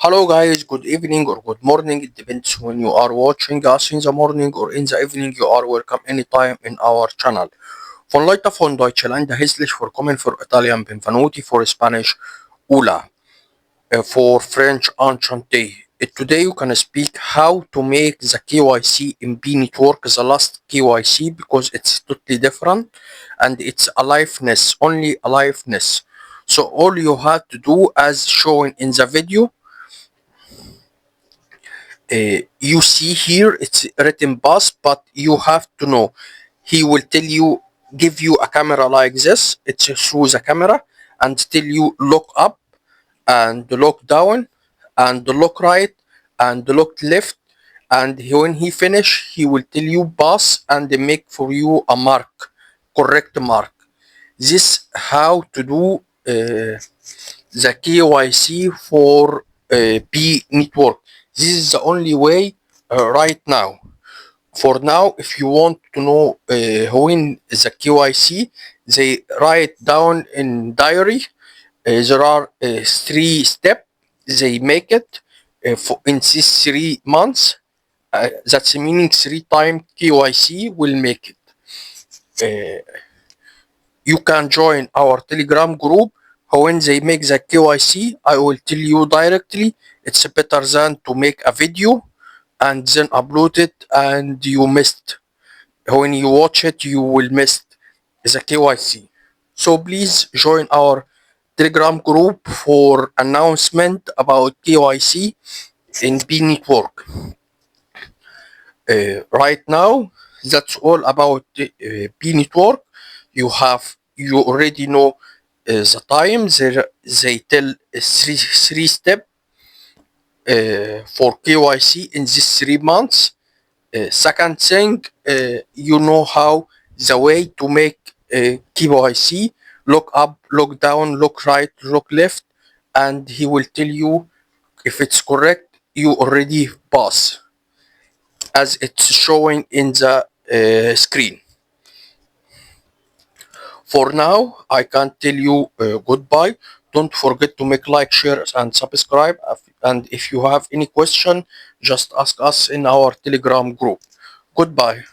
Hello guys, good evening or good morning. It depends when you are watching us in the morning or in the evening. You are welcome anytime in our channel. Von Leute von Deutschland, herzlich willkommen für Italian, benvenuti for Spanish, hola, for French, enchanté. Today you can speak how to make the KYC in B network, the last KYC, because it's totally different and it's aliveness, only aliveness. So all you have to do as shown in the video, you see here it's written bus, but you have to know he will tell you, give you a camera like this, it's through the camera, and tell you look up and look down and look right and look left, and when he finish he will tell you pass and make for you a mark, correct mark. This how to do the KYC for B network. This is the only way right now. For now, if you want to know when the KYC, they write down in diary. There are 3 steps. They make it for in these 3 months. That's meaning 3 times KYC will make it. You can join our Telegram group. When they make the KYC, I will tell you directly. It's better than to make a video and then upload it and you missed. When you watch it, you will miss the KYC. So please join our Telegram group for announcement about KYC in B network. Right now, that's all about B network. You already know the time. They tell three step for KYC in these 3 months. Second thing, you know how the way to make KYC, look up, look down, look right, look left, and he will tell you if it's correct. You already pass as it's showing in the screen. For now, I can tell you goodbye. Don't forget to make like, share, and subscribe. And if you have any question, just ask us in our Telegram group. Goodbye.